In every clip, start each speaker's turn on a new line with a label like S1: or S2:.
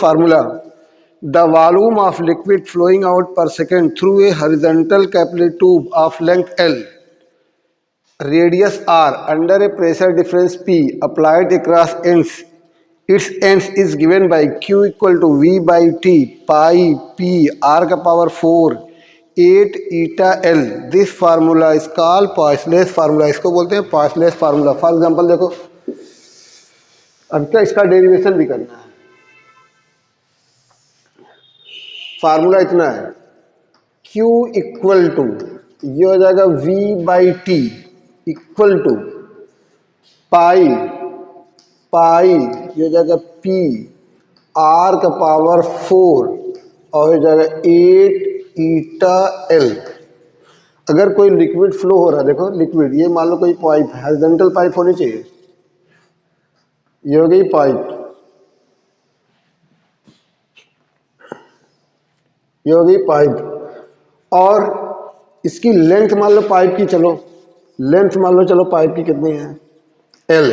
S1: formula. The volume of liquid flowing out per second through a horizontal capillary tube of length L, radius R, under a pressure difference P applied across ends. Its ends is given by Q equal to V by T pi P R का power 4 8 eta L. This formula is called Poiseuille's formula. इसको बोलते हैं Poiseuille's formula. For example देखो, अब क्या इसका derivation भी करना है. फार्मूला इतना है, Q इक्वल टू, ये हो जाएगा V by T equal to pi pi, ये हो जाएगा P R का पावर 4 और हो जाएगा 8 ईटा L. अगर कोई लिक्विड फ्लो हो रहा है, देखो लिक्विड, ये मान लो कोई पाइप है, हॉरिजॉन्टल पाइप होनी चाहिए, ये हो गई पाइप, ये हो गई पाइप, और इसकी लेंथ मान लो पाइप की, चलो लेंथ मान लो, चलो पाइप की कितनी है, L.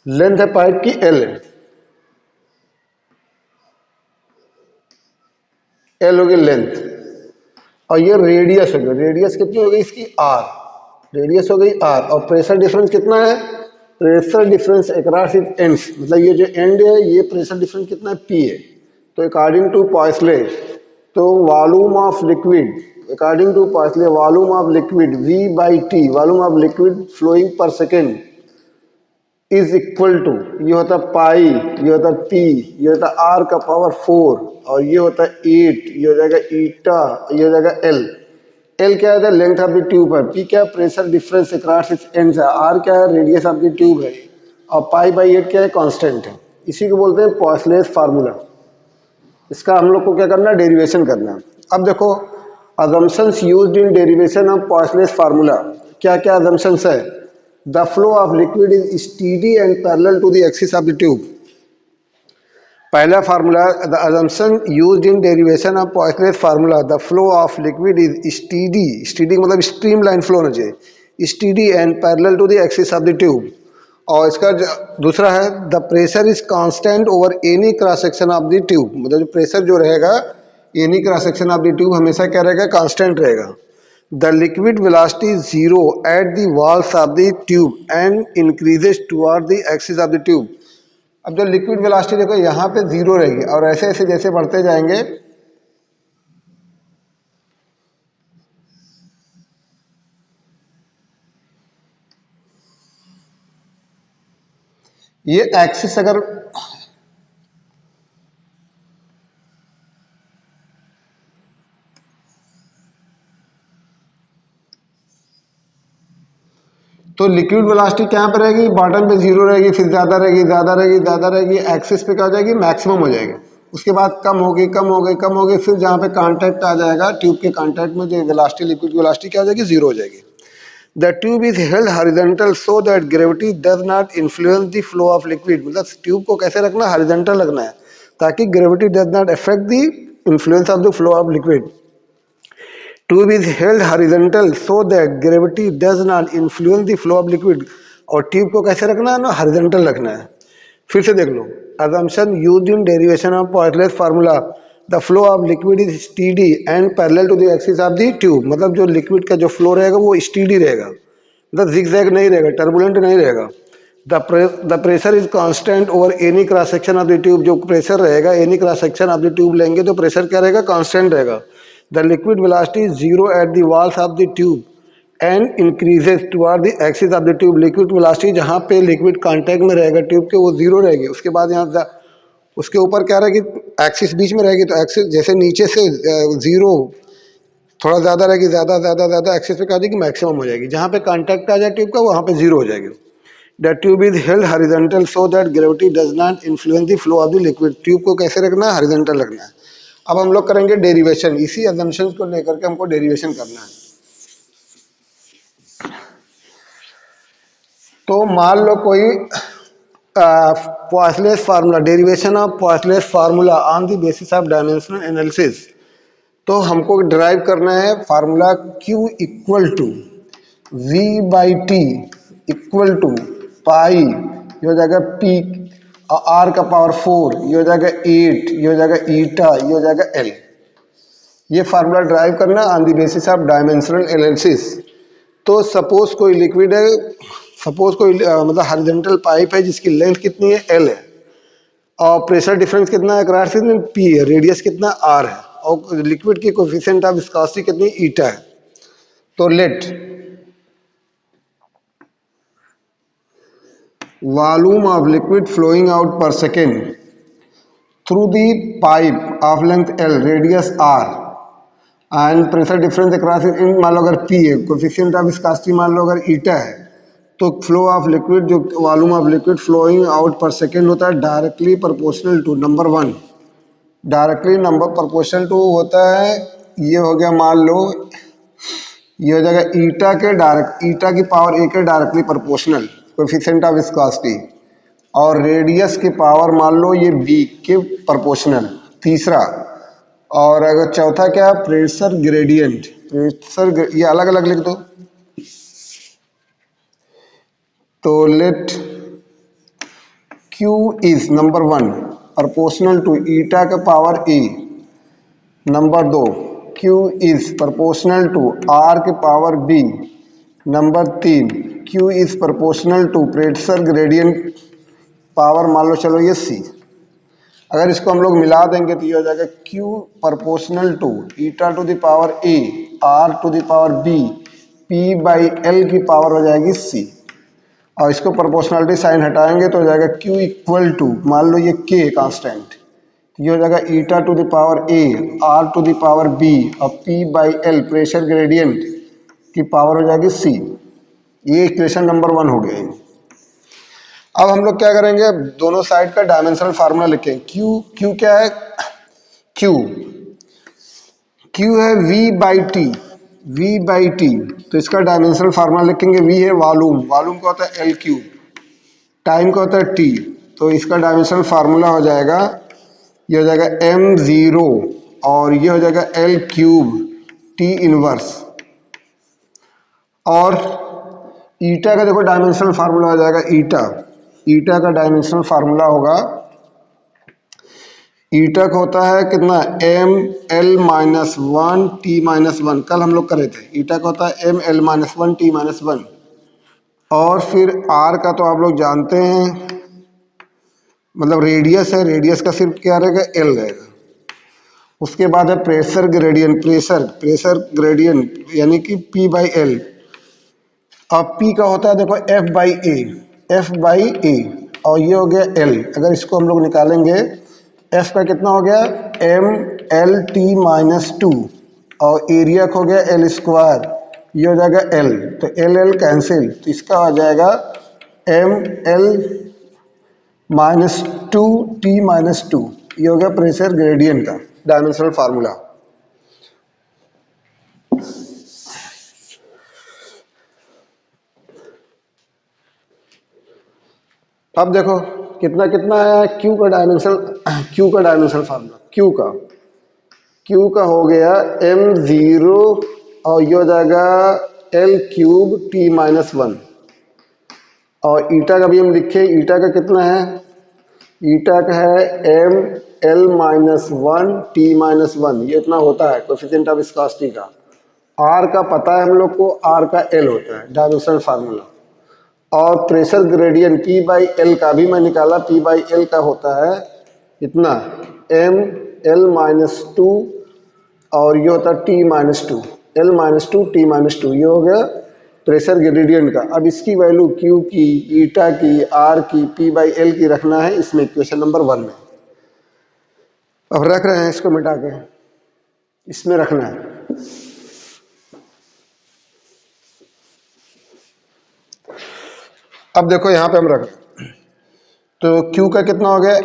S1: लेंथ है पाइप की L, L हो गई लेंथ, और ये रेडियस हो गई, रेडियस कितनी हो गई इसकी R, रेडियस हो गई R, और प्रेशर डिफरेंस कितना है, pressure difference across it ends, मतलब ये जो एंड है ये प्रेशर डिफरेंस कितना है, P है. तो अकॉर्डिंग टू पॉइसले, तो volume of liquid, according to Poiseuille volume of liquid V by T, volume of liquid flowing per second is equal to, ये होता पाई, ये होता P, ये होता R का पावर 4 और ये होता 8, ये हो जाएगा ईटा, ये हो जाएगा L. L क्या है, लेंथ ऑफ द ट्यूब है, P क्या है, pressure difference across its ends है, R क्या है, रेडियस ऑफ द ट्यूब है, और पाई बाई 8 क्या है, कांस्टेंट है. इसी को बोलते हैं पॉइसलेस फार्मूला. इसका हम लोग को क्या करना है, डेरिवेशन करना है. अब देखो assumptions used in derivation of Poiseuille's formula, क्या क्या assumptions है. The flow of liquid is steady and parallel to the axis of the tube. पहला formula, the assumption used in derivation of Poiseuille's formula, the flow of liquid is steady, steady मतलब streamline flow होना चाहिए, steady and parallel to the axis of the tube. और इसका दूसरा है, the pressure is constant over any cross section of the tube, मतलब जो pressure जो रहेगा any cross section of the tube हमेशा क्या रहेगा, कांस्टेंट रहेगा. The liquid velocity is zero at the walls of the tube and increases toward the axis of the tube. अब जो लिक्विड वेलोसिटी देखो यहाँ पे जीरो रहेगी, और ऐसे ऐसे जैसे बढ़ते जाएंगे ये एक्सिस, अगर तो लिक्विड वेलोसिटी क्या पे रहेगी, बॉटम पे जीरो रहेगी, फिर ज्यादा रहेगी, ज्यादा रहेगी, ज्यादा रहेगी, एक्सिस पे क्या हो जाएगी, मैक्सिमम हो जाएगी. उसके बाद कम हो गई, कम हो गई, कम हो गई, फिर जहाँ पे कांटेक्ट आ जाएगा ट्यूब के कांटेक्ट में, जो वेलोसिटी लिक्विड वेलोसिटी क्या हो जाएगी, जीरो हो जाएगी. The tube is held horizontal so that gravity does not influence the flow of liquid, मतलब ट्यूब को कैसे रखना, हॉरिजॉन्टल रखना है ताकि gravity does not affect the influence of the flow of liquid. Tube is held horizontal so that gravity does not influence the flow of liquid. और tube को कैसे रखना है ना, हॉरिजॉन्टल रखना है. फिर से देख लो, assumption used in derivation of Poiseuille's formula, the flow of liquid is steady and parallel to the axis of the tube, मतलब जो लिक्विड का जो फ्लो रहेगा वो स्टीडी रहेगा, मतलब zigzag नहीं रहेगा, टर्बुलेंट नहीं रहेगा. The pressure is constant over any cross section of the tube, जो प्रेशर रहेगा any cross section of the tube लेंगे तो प्रेशर क्या रहेगा, कांस्टेंट रहेगा. The liquid velocity is zero at the walls of the tube and increases toward the axis of the tube. Liquid velocity जहाँ पे liquid contact में रहेगा tube के वो जीरो रहेगी. उसके बाद यहाँ उसके ऊपर क्या रहेगी, एक्सिस बीच में रहेगी, तो एक्सिस जैसे नीचे से जीरो थोड़ा ज़्यादा रहेगी, ज़्यादा ज़्यादा ज़्यादा एक्सिस पे क्या हो जाएगी, मैक्सिमम हो जाएगी. जहाँ पे कांटेक्ट आ जाए ट्यूब का वहाँ पे जीरो हो जाएगी. The tube is held horizontal so that gravity does not influence the flow of the liquid. Tube को कैसे रखना है, हॉरिजॉन्टल रखना है. अब हम लोग करेंगे डेरिवेशन, इसी assumptions को लेकर के हमको डेरिवेशन करना है. तो मान लो कोई Poiseuille's formula, derivation of Poiseuille's formula on the basis of dimensional analysis. तो हमको ड्राइव करना है formula Q equal to V by T equal to pi, ये हो जाएगा पी, और आर का पावर 4, ये हो जाएगा 8, ये हो जाएगा ईटा, ये हो जाएगा एल। ये फार्मूला ड्राइव करना on the basis of dimensional analysis. तो सपोज कोई लिक्विड है, सपोज कोई मतलब हॉरिजॉन्टल पाइप है जिसकी लेंथ कितनी है, एल है, और प्रेशर डिफरेंस कितना है, क्रॉस सेक्शन पी है, रेडियस कितना आर है, और लिक्विड की कोफिशिएंट ऑफ विस्कोसिटी कितनी ईटा है। तो let volume of liquid flowing out per second through the pipe of length L, radius R, and pressure difference across in, मान लो अगर पी है, कोफिशिएंट ऑफ विस्कोसिटी मान लो अगर ईटा है, तो फ्लो ऑफ लिक्विड, जो volume of liquid flowing out per second होता है directly proportional to, number 1 directly number proportional to होता है, ये हो गया मान लो, ये हो जाएगा ईटा के डायरेक्ट, ईटा की पावर ए के directly proportional coefficient of viscosity, और रेडियस की पावर मान लो ये बी के प्रोपोर्शनल, तीसरा। और अगर चौथा क्या, प्रेशर ग्रेडियंट, ये अलग अलग लिख दो। तो let Q is number 1 proportional to eta का power A, number 2 Q is proportional to R के power B, number 3 Q is proportional to pressure gradient power मान लो चलो ये C। अगर इसको हम लोग मिला देंगे तो ये हो जाएगा Q proportional to eta to the power A, R to the power B, P by L की पावर हो जाएगी C। और इसको प्रोपोर्शनलिटी साइन हटाएंगे तो हो जाएगा Q इक्वल टू, मान लो ये K कांस्टेंट, ये हो जाएगा eta to the power A, R to the power B, और P by L pressure gradient की पावर हो जाएगी C। ये इक्वेशन नंबर 1 हो गया। अब हम लोग क्या करेंगे, दोनों साइड का डायमेंशनल फार्मूला लिखें। Q क्या है, Q है V बाई टी, तो इसका डायमेंशनल फार्मूला लिखेंगे। V है वॉल्यूम, वॉल्यूम का होता है L क्यूब, टाइम का होता है T, तो इसका डायमेंशनल फार्मूला हो जाएगा, ये हो जाएगा m0, और ये हो जाएगा L क्यूब T इनवर्स। और ईटा का देखो डायमेंशनल फार्मूला हो जाएगा, ईटा का डायमेंशनल फार्मूला होगा, ईटा का होता है कितना, m(l-1 t-1), कल हम लोग करे थे। ईटा का होता है m(l-1 t-1), और फिर r का तो आप लोग जानते हैं, मतलब रेडियस है, रेडियस का सिर्फ क्या रहेगा, l रहेगा। उसके बाद है प्रेशर ग्रेडियंट, प्रेशर ग्रेडियंट यानी कि p बाई एल, अब p का होता है देखो f बाई ए, और ये हो गया l। अगर इसको हम लोग निकालेंगे, f का कितना हो गया, m(l-t-2), और एरिया हो गया l स्क्वायर, ये हो जाएगा l, तो l कैंसिल, तो इसका हो जाएगा m(l-2 t-2), ये हो गया प्रेशर ग्रेडियंट का डायमेंशनल फार्मूला। अब देखो कितना कितना आया है, Q का डायमेंशनल फार्मूला, Q का हो गया m0, और ये हो जाएगा L क्यूब t-1, और ईटा का भी हम लिखे, ईटा का कितना है, ईटा का है m(l-1 t-1), ये इतना होता है कोएफिशिएंट ऑफ विस्कोसिटी का। R का पता है हम लोग को, R का L होता है डायमेंशनल फार्मूला, और pressure gradient P by L का भी मैं निकाला, P बाई L का होता है इतना m(l-2), और ये होता है t-2, l-2 t-2, ये हो गया प्रेशर ग्रेडियंट का। अब इसकी वैल्यू Q की, ईटा की, R की, P बाई L की रखना है इसमें, इक्वेशन नंबर 1 में। अब रख रहे हैं, इसको मिटा के इसमें रखना है। अब देखो यहाँ पे हम रख, तो Q का कितना हो गया,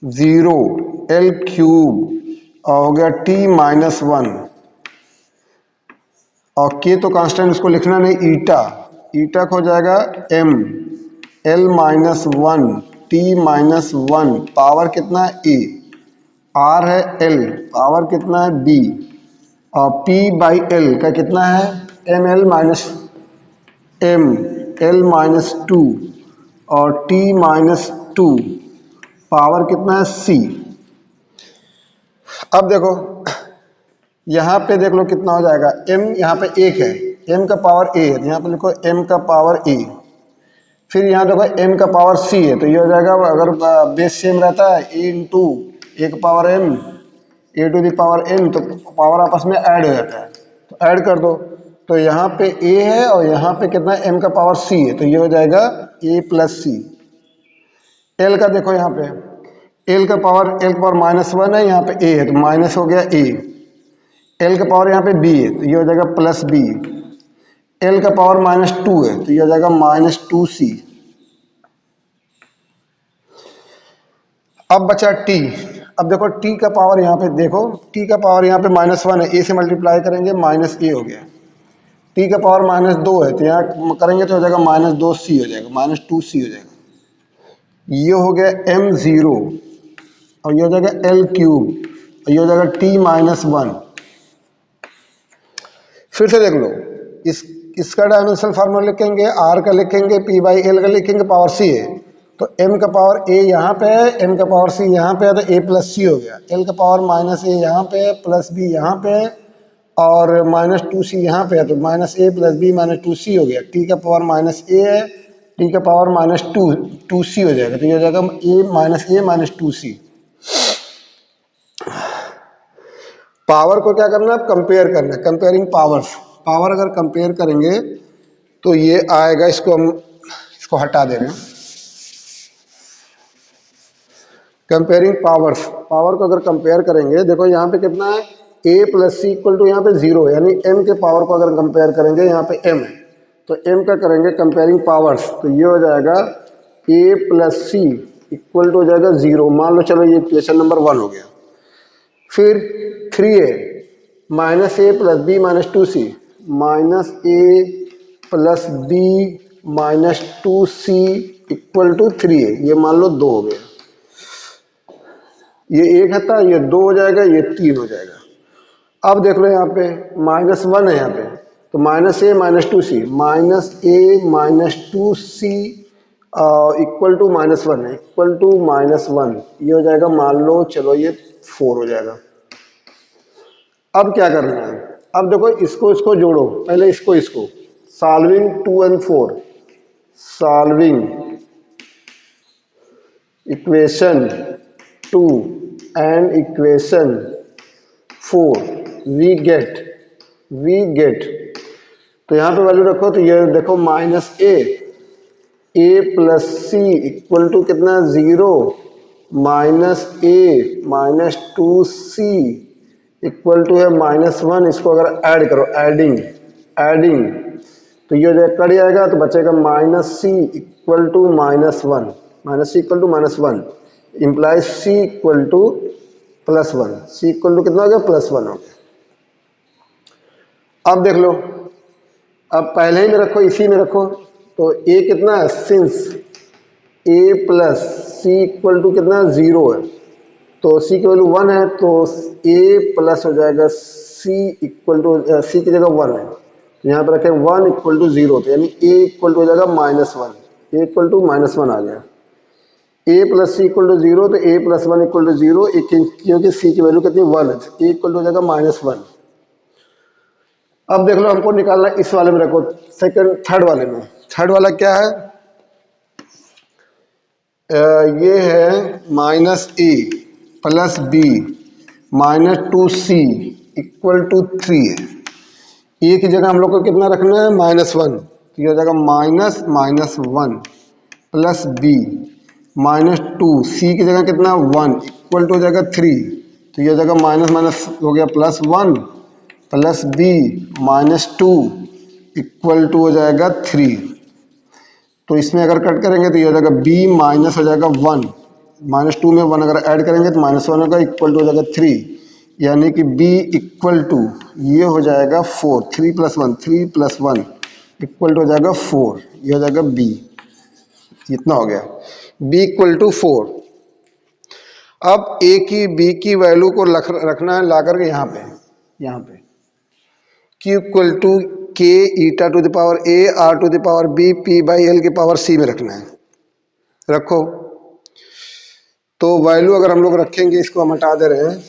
S1: m0 L क्यूब, और हो गया t-1, और K तो कांस्टेंट, उसको लिखना नहीं, ईटा को हो जाएगा m(l-1 t-1), पावर कितना है A, R है L, पावर कितना है B, और P बाई L का कितना है m L -2 और T-2 पावर कितना है C। अब देखो यहाँ पे देख लो कितना हो जाएगा, m यहाँ पे 1 है, m का पावर a है, यहाँ पे लिखो m का पावर a। फिर यहाँ देखो m का पावर c है, तो ये हो जाएगा, अगर बेस सेम रहता है a इंटू ए का power m a to the power n, तो पावर आपस में ऐड हो जाता है, तो ऐड कर दो। तो यहाँ पे a है और यहाँ पे कितना m का पावर c है, तो ये हो जाएगा a प्लस सी। l का देखो यहाँ पे l का पावर -1 है, यहाँ पे a है तो माइनस हो गया a। l का पावर यहाँ पे b है तो ये हो जाएगा प्लस b। l का पावर -2 है तो ये हो जाएगा -2c। अब बचा t। अब देखो t का पावर यहाँ पे देखो, t का पावर यहाँ पे -1 है, a से मल्टीप्लाई करेंगे -a हो गया। t का पावर -2 है तो यहाँ करेंगे तो हो जाएगा -2c हो जाएगा, -2c हो जाएगा। ये हो गया m0 और ये हो जाएगा l³ और ये हो जाएगा t-1। फिर से देख लो, इसका डायमेंशनल फार्मूला लिखेंगे, r का लिखेंगे, p/l का लिखेंगे, पावर c है तो m का पावर a यहाँ पे है, m का पावर c यहाँ पे है, तो a प्लस c हो गया। l का पावर -a यहाँ पे है, प्लस b यहाँ पे है और -2c यहाँ पे है, तो -a प्लस b -2c हो गया। t का पावर -a है, t का पावर -2c हो जाएगा, तो ये हो जाएगा a -2c। पावर को क्या करना है, कंपेयर करना है, कंपेयरिंग पावर्स। पावर अगर कंपेयर करेंगे तो ये आएगा, इसको हटा दे रहे हैं। कंपेयरिंग पावर्स, पावर को अगर कंपेयर करेंगे, देखो यहाँ पे कितना है, a plus c equal to यहाँ पे 0, यानी m के पावर को अगर कंपेयर करेंगे, यहाँ पे m है तो m का करेंगे कंपेयरिंग पावर्स, तो ये हो जाएगा a plus c equal to हो जाएगा 0। मान लो चलो ये इक्वेशन नंबर 1 हो गया। फिर 3a -a plus b -2c -a plus b -2c equal to 3a, ये मान लो 2 हो गया। ये 1 था, ये 2 हो जाएगा, ये 3 हो जाएगा। अब देख लो यहाँ पे -1 है यहाँ पे, तो -a -2c -a -2c equal to -1 है, इक्वल टू -1, ये हो जाएगा, मान लो चलो ये 4 हो जाएगा। अब क्या करना है, अब देखो इसको जोड़ो, पहले इसको solving 2 and 4, solving equation 2 and equation 4 we get, तो यहाँ पे वैल्यू रखो, तो ये देखो -a plus c equal to कितना 0, -a -2c इक्वल टू है -1। इसको अगर ऐड करो, एडिंग तो ये हो जाएगा, कट जाएगा तो बचेगा -c equal to -1, -c equal to -1 implies c equal to +1, c equal to कितना हो गया, +1 हो गया। अब देख लो, अब पहले ही में रखो, इसी में रखो, तो a कितना है, since a plus c equal to कितना 0 है, तो c की वैल्यू 1 है, तो a प्लस हो जाएगा c इक्वल टू, c की जगह 1 है तो यहाँ पर रखें 1 इक्वल टू 0, तो यानी a इक्वल टू हो जाएगा -1, a इक्वल टू -1 आ गया। a plus c equal to 0, तो a प्लस 1 इक्वल टू 0, क्योंकि c की वैल्यू कितनी 1 है, a इक्वल टू हो जाएगा -1। अब देख लो, हमको निकालना इस वाले में रखो, थर्ड वाले में। थर्ड वाला क्या है, ये है -a plus b -2c equal to 3 है। a की जगह हम लोग को कितना रखना है, -1, तो ये हो जाएगा -1 प्लस b -2, c की जगह कितना 1 इक्वल टू हो जाएगा 3, तो ये हो जाएगा माइनस हो गया +1 प्लस b -2 इक्वल टू हो जाएगा 3। तो इसमें अगर कट करेंगे तो ये हो जाएगा b माइनस हो जाएगा 1, -2 में 1 अगर ऐड करेंगे तो -1 होगा, इक्वल टू हो जाएगा 3, यानी कि b इक्वल टू ये हो जाएगा 4, 3 + 1 इक्वल टू हो जाएगा 4, ये हो जाएगा b, इतना हो गया, b इक्वल टू 4। अब a की b की वैल्यू को रखना है ला करके यहाँ पे q equal to K eta to the power A R to the power B P by L की पावर सी में रखना है। रखो। तो वैल्यू अगर हम लोग रखेंगे, इसको हम हटा दे रहे हैं,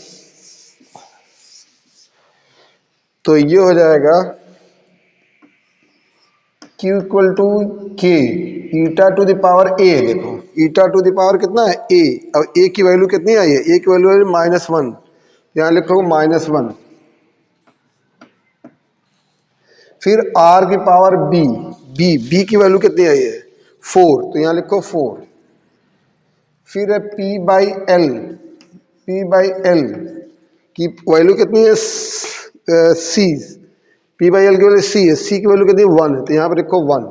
S1: तो ये हो जाएगा Q equal to K eta to the power ए। देखो ईटा टू द पावर कितना है ए। अब ए की वैल्यू कितनी आई है, ए की वैल्यू है -1, यहाँ लिखो -1। फिर आर की पावर बी, बी की वैल्यू कितनी आई है 4, तो यहाँ लिखो 4। फिर है P by L, P by L की वैल्यू कितनी है सी, पी बाई एल की वैल्यू सी है, सी की वैल्यू कितनी है 1 है, तो यहाँ पर लिखो 1।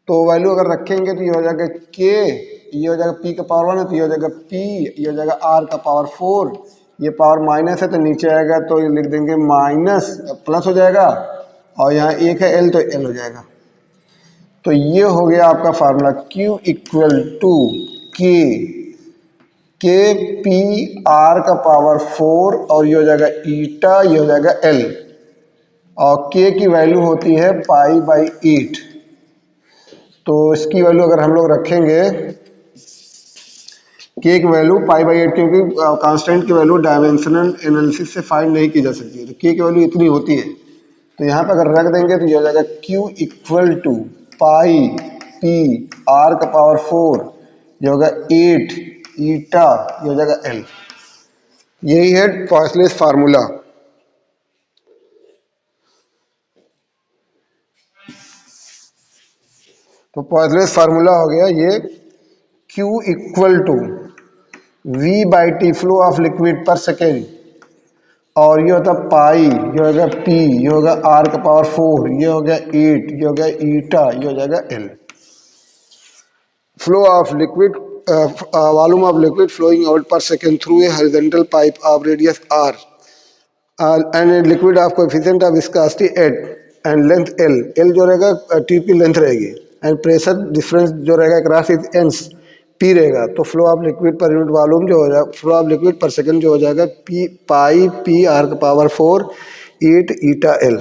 S1: तो वैल्यू अगर रखेंगे तो ये हो जाएगा के, ये हो जाएगा पी का पावर 1 है, तो ये हो जाएगा पी, ये हो जाएगा आर का पावर 4, ये पावर माइनस है तो नीचे आएगा तो ये लिख देंगे माइनस, प्लस हो जाएगा, और यहाँ एक है एल तो एल हो जाएगा। तो ये हो गया आपका फार्मूला Q इक्वल टू के पी आर का पावर 4, और ये हो जाएगा ईटा, ये हो जाएगा एल, और के की वैल्यू होती है पाई बाई 8। तो इसकी वैल्यू अगर हम लोग रखेंगे, के की वैल्यू पाई बाई 8, क्योंकि कांस्टेंट की वैल्यू डायमेंशनल एनालिसिस से फाइंड नहीं की जा सकती है, तो के की वैल्यू इतनी होती है। तो यहाँ पे अगर रख देंगे तो ये हो जाएगा Q equal to pi P R का पावर 4, ये होगा 8 ईटा, ये हो जाएगा एल। यही है पॉइसलेस फार्मूला। तो पॉइसलेस फार्मूला हो गया ये Q equal to V by T flow of liquid per second, और ये होता पाई, ये होगा P, ये होगा R का पावर 4, ये हो गया 8, ये हो गया ईटा, ये हो जाएगा L। Flow of liquid, volume of liquid flowing out per second through a horizontal pipe of radius R and liquid of coefficient of viscosity eta and length L, L जो रहेगा ट्यूब की लेंथ रहेगी, and pressure difference जो रहेगा cross is एंस P रहेगा। तो flow of liquid per unit volume जो हो जाएगा, फ्लो ऑफ लिक्विड पर सेकंड जो हो जाएगा P पाई P R का पावर 4 8 ईटा L।